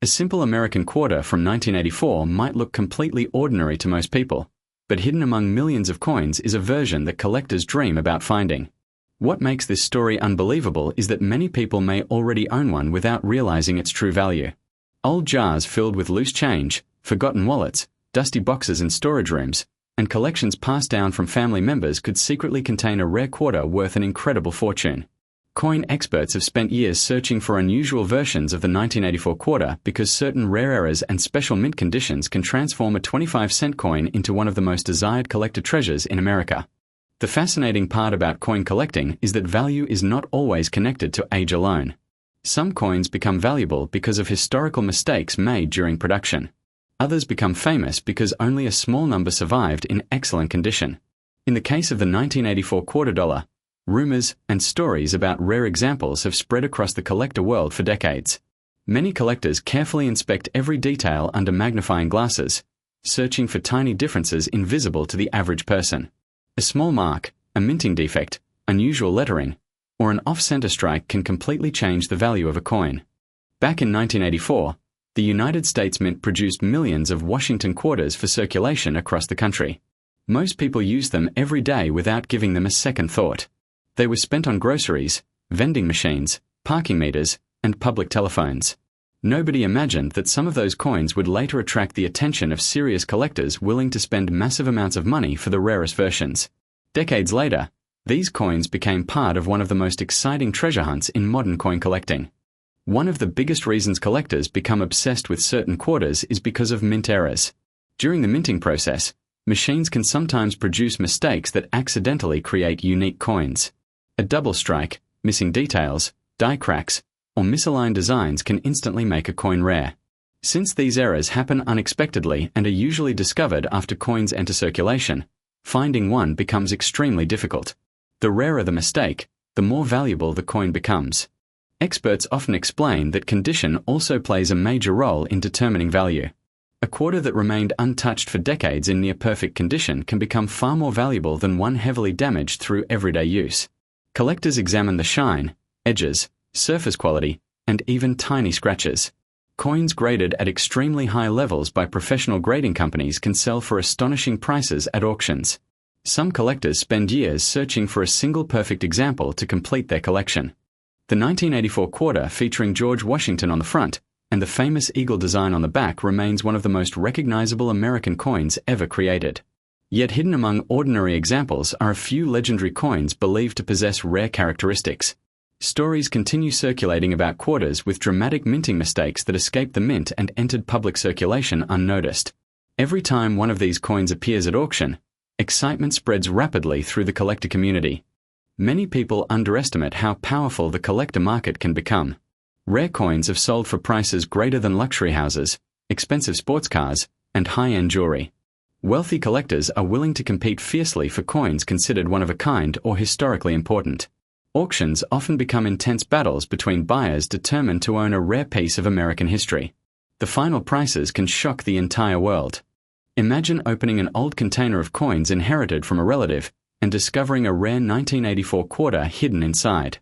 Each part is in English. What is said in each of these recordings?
A simple American quarter from 1984 might look completely ordinary to most people, but hidden among millions of coins is a version that collectors dream about finding. What makes this story unbelievable is that many people may already own one without realizing its true value. Old jars filled with loose change, forgotten wallets, dusty boxes in storage rooms, and collections passed down from family members could secretly contain a rare quarter worth an incredible fortune. Coin experts have spent years searching for unusual versions of the 1984 quarter because certain rare errors and special mint conditions can transform a 25-cent coin into one of the most desired collector treasures in America. The fascinating part about coin collecting is that value is not always connected to age alone. Some coins become valuable because of historical mistakes made during production. Others become famous because only a small number survived in excellent condition. In the case of the 1984 quarter dollar, rumors and stories about rare examples have spread across the collector world for decades. Many collectors carefully inspect every detail under magnifying glasses, searching for tiny differences invisible to the average person. A small mark, a minting defect, unusual lettering, or an off-center strike can completely change the value of a coin. Back in 1984, the United States Mint produced millions of Washington quarters for circulation across the country. Most people used them every day without giving them a second thought. They were spent on groceries, vending machines, parking meters, and public telephones. Nobody imagined that some of those coins would later attract the attention of serious collectors willing to spend massive amounts of money for the rarest versions. Decades later, these coins became part of one of the most exciting treasure hunts in modern coin collecting. One of the biggest reasons collectors become obsessed with certain quarters is because of mint errors. During the minting process, machines can sometimes produce mistakes that accidentally create unique coins. A double strike, missing details, die cracks, or misaligned designs can instantly make a coin rare. Since these errors happen unexpectedly and are usually discovered after coins enter circulation, finding one becomes extremely difficult. The rarer the mistake, the more valuable the coin becomes. Experts often explain that condition also plays a major role in determining value. A quarter that remained untouched for decades in near-perfect condition can become far more valuable than one heavily damaged through everyday use. Collectors examine the shine, edges, surface quality, and even tiny scratches. Coins graded at extremely high levels by professional grading companies can sell for astonishing prices at auctions. Some collectors spend years searching for a single perfect example to complete their collection. The 1984 quarter featuring George Washington on the front and the famous eagle design on the back remains one of the most recognizable American coins ever created. Yet hidden among ordinary examples are a few legendary coins believed to possess rare characteristics. Stories continue circulating about quarters with dramatic minting mistakes that escaped the mint and entered public circulation unnoticed. Every time one of these coins appears at auction, excitement spreads rapidly through the collector community. Many people underestimate how powerful the collector market can become. Rare coins have sold for prices greater than luxury houses, expensive sports cars, and high-end jewelry. Wealthy collectors are willing to compete fiercely for coins considered one of a kind or historically important. Auctions often become intense battles between buyers determined to own a rare piece of American history. The final prices can shock the entire world. Imagine opening an old container of coins inherited from a relative and discovering a rare 1984 quarter hidden inside.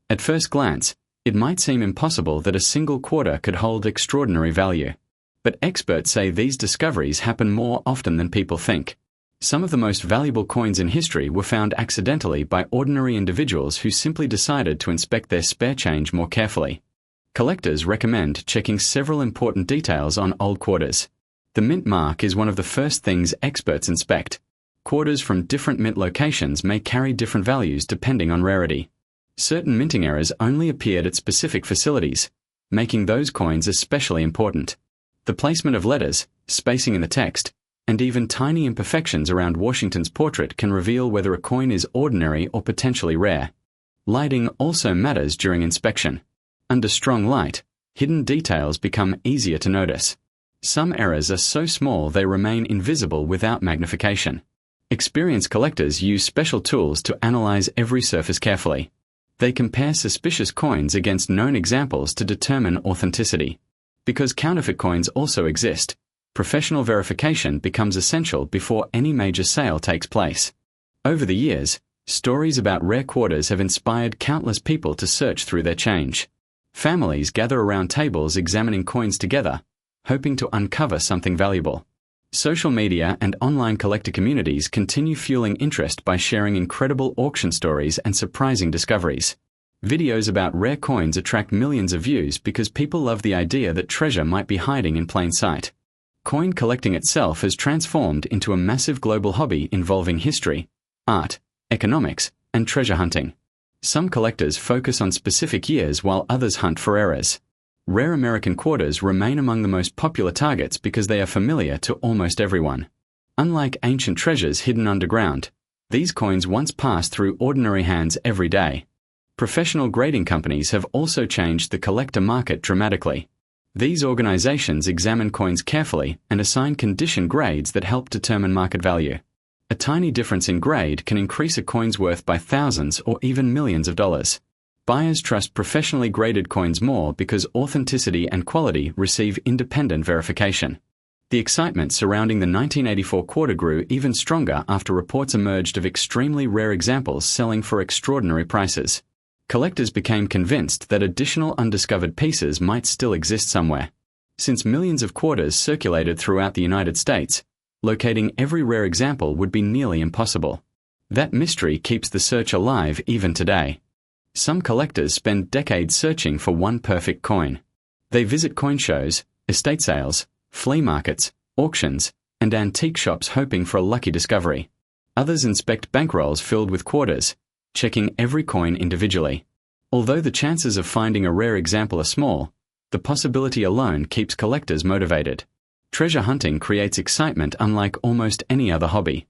At first glance, it might seem impossible that a single quarter could hold extraordinary value. But experts say these discoveries happen more often than people think. Some of the most valuable coins in history were found accidentally by ordinary individuals who simply decided to inspect their spare change more carefully. Collectors recommend checking several important details on old quarters. The mint mark is one of the first things experts inspect. Quarters from different mint locations may carry different values depending on rarity. Certain minting errors only appeared at specific facilities, making those coins especially important. The placement of letters, spacing in the text, and even tiny imperfections around Washington's portrait can reveal whether a coin is ordinary or potentially rare. Lighting also matters during inspection. Under strong light, hidden details become easier to notice. Some errors are so small they remain invisible without magnification. Experienced collectors use special tools to analyze every surface carefully. They compare suspicious coins against known examples to determine authenticity. Because counterfeit coins also exist, professional verification becomes essential before any major sale takes place. Over the years, stories about rare quarters have inspired countless people to search through their change. Families gather around tables examining coins together, hoping to uncover something valuable. Social media and online collector communities continue fueling interest by sharing incredible auction stories and surprising discoveries. Videos about rare coins attract millions of views because people love the idea that treasure might be hiding in plain sight. Coin collecting itself has transformed into a massive global hobby involving history, art, economics, and treasure hunting. Some collectors focus on specific years while others hunt for eras. Rare American quarters remain among the most popular targets because they are familiar to almost everyone. Unlike ancient treasures hidden underground, these coins once passed through ordinary hands every day. Professional grading companies have also changed the collector market dramatically. These organizations examine coins carefully and assign condition grades that help determine market value. A tiny difference in grade can increase a coin's worth by thousands or even millions of dollars. Buyers trust professionally graded coins more because authenticity and quality receive independent verification. The excitement surrounding the 1984 quarter grew even stronger after reports emerged of extremely rare examples selling for extraordinary prices. Collectors became convinced that additional undiscovered pieces might still exist somewhere. Since millions of quarters circulated throughout the United States, locating every rare example would be nearly impossible. That mystery keeps the search alive even today. Some collectors spend decades searching for one perfect coin. They visit coin shows, estate sales, flea markets, auctions, and antique shops hoping for a lucky discovery. Others inspect bankrolls filled with quarters, checking every coin individually. Although the chances of finding a rare example are small, the possibility alone keeps collectors motivated. Treasure hunting creates excitement unlike almost any other hobby.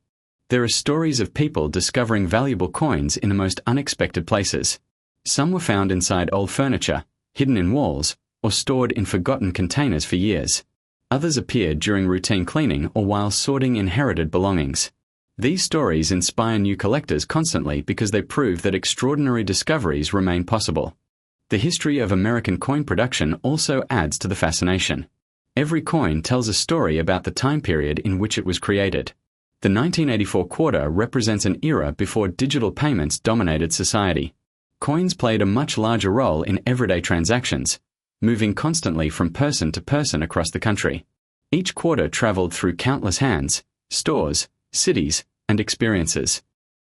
There are stories of people discovering valuable coins in the most unexpected places. Some were found inside old furniture, hidden in walls, or stored in forgotten containers for years. Others appeared during routine cleaning or while sorting inherited belongings. These stories inspire new collectors constantly because they prove that extraordinary discoveries remain possible. The history of American coin production also adds to the fascination. Every coin tells a story about the time period in which it was created. The 1984 quarter represents an era before digital payments dominated society. Coins played a much larger role in everyday transactions, moving constantly from person to person across the country. Each quarter traveled through countless hands, stores, cities, and experiences.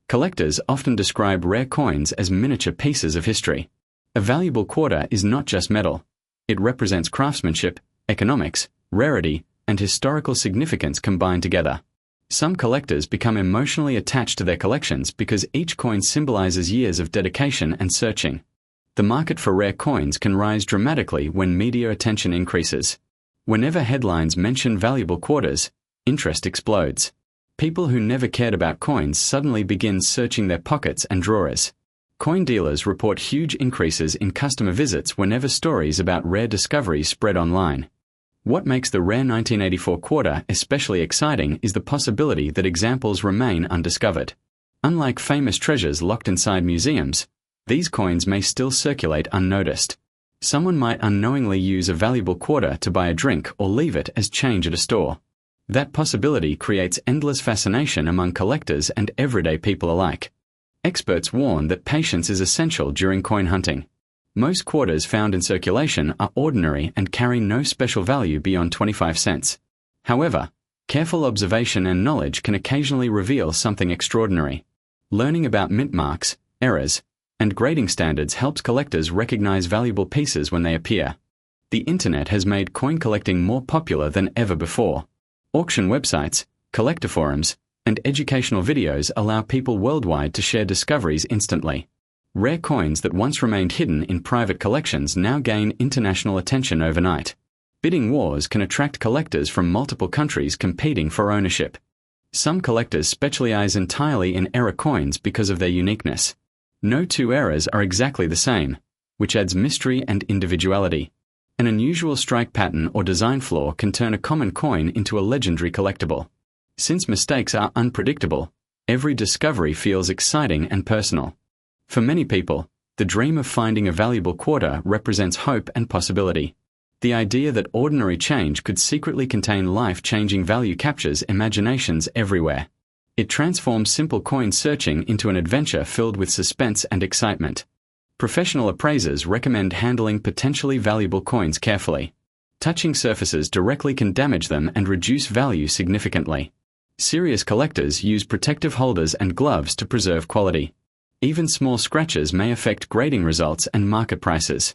Collectors often describe rare coins as miniature pieces of history. A valuable quarter is not just metal. It represents craftsmanship, economics, rarity, and historical significance combined together. Some collectors become emotionally attached to their collections because each coin symbolizes years of dedication and searching. The market for rare coins can rise dramatically when media attention increases. Whenever headlines mention valuable quarters, interest explodes. People who never cared about coins suddenly begin searching their pockets and drawers. Coin dealers report huge increases in customer visits whenever stories about rare discoveries spread online. What makes the rare 1984 quarter especially exciting is the possibility that examples remain undiscovered. Unlike famous treasures locked inside museums, these coins may still circulate unnoticed. Someone might unknowingly use a valuable quarter to buy a drink or leave it as change at a store. That possibility creates endless fascination among collectors and everyday people alike. Experts warn that patience is essential during coin hunting. Most quarters found in circulation are ordinary and carry no special value beyond 25 cents. However, careful observation and knowledge can occasionally reveal something extraordinary. Learning about mint marks, errors, and grading standards helps collectors recognize valuable pieces when they appear. The internet has made coin collecting more popular than ever before. Auction websites, collector forums, and educational videos allow people worldwide to share discoveries instantly. Rare coins that once remained hidden in private collections now gain international attention overnight. Bidding wars can attract collectors from multiple countries competing for ownership. Some collectors specialize entirely in error coins because of their uniqueness. No two eras are exactly the same, which adds mystery and individuality. An unusual strike pattern or design flaw can turn a common coin into a legendary collectible. Since mistakes are unpredictable, every discovery feels exciting and personal. For many people, the dream of finding a valuable quarter represents hope and possibility. The idea that ordinary change could secretly contain life-changing value captures imaginations everywhere. It transforms simple coin searching into an adventure filled with suspense and excitement. Professional appraisers recommend handling potentially valuable coins carefully. Touching surfaces directly can damage them and reduce value significantly. Serious collectors use protective holders and gloves to preserve quality. Even small scratches may affect grading results and market prices.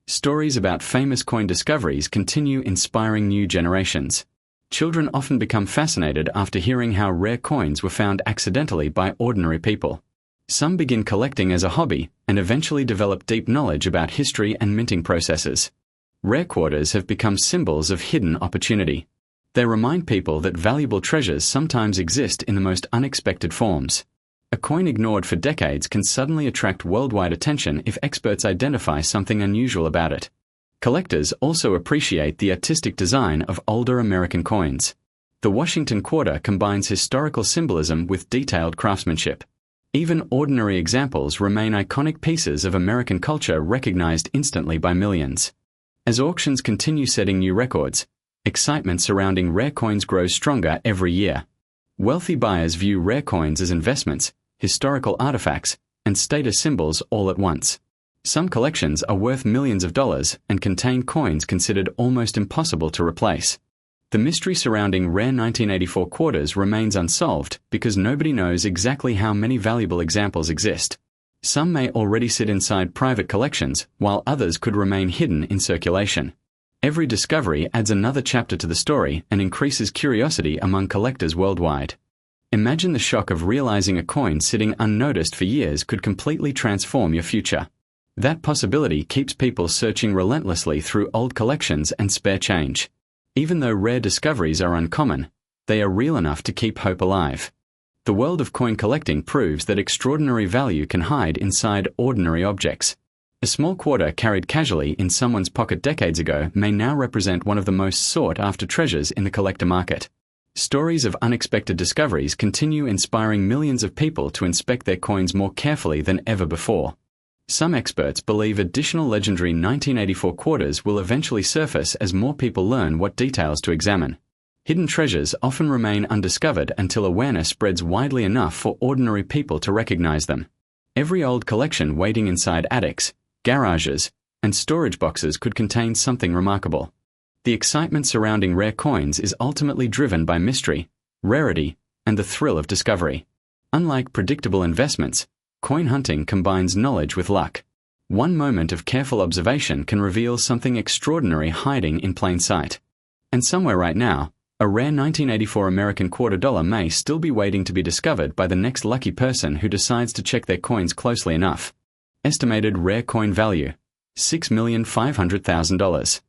Stories about famous coin discoveries continue inspiring new generations. Children often become fascinated after hearing how rare coins were found accidentally by ordinary people. Some begin collecting as a hobby and eventually develop deep knowledge about history and minting processes. Rare quarters have become symbols of hidden opportunity. They remind people that valuable treasures sometimes exist in the most unexpected forms. A coin ignored for decades can suddenly attract worldwide attention if experts identify something unusual about it. Collectors also appreciate the artistic design of older American coins. The Washington quarter combines historical symbolism with detailed craftsmanship. Even ordinary examples remain iconic pieces of American culture recognized instantly by millions. As auctions continue setting new records, excitement surrounding rare coins grows stronger every year. Wealthy buyers view rare coins as investments, historical artifacts, and status symbols all at once. Some collections are worth millions of dollars and contain coins considered almost impossible to replace. The mystery surrounding rare 1984 quarters remains unsolved because nobody knows exactly how many valuable examples exist. Some may already sit inside private collections, while others could remain hidden in circulation. Every discovery adds another chapter to the story and increases curiosity among collectors worldwide. Imagine the shock of realizing a coin sitting unnoticed for years could completely transform your future. That possibility keeps people searching relentlessly through old collections and spare change. Even though rare discoveries are uncommon, they are real enough to keep hope alive. The world of coin collecting proves that extraordinary value can hide inside ordinary objects. A small quarter carried casually in someone's pocket decades ago may now represent one of the most sought-after treasures in the collector market. Stories of unexpected discoveries continue inspiring millions of people to inspect their coins more carefully than ever before. Some experts believe additional legendary 1984 quarters will eventually surface as more people learn what details to examine. Hidden treasures often remain undiscovered until awareness spreads widely enough for ordinary people to recognize them. Every old collection waiting inside attics, garages, and storage boxes could contain something remarkable. The excitement surrounding rare coins is ultimately driven by mystery, rarity, and the thrill of discovery. Unlike predictable investments, coin hunting combines knowledge with luck. One moment of careful observation can reveal something extraordinary hiding in plain sight. And somewhere right now, a rare 1984 American quarter dollar may still be waiting to be discovered by the next lucky person who decides to check their coins closely enough. Estimated rare coin value: $6,500,000.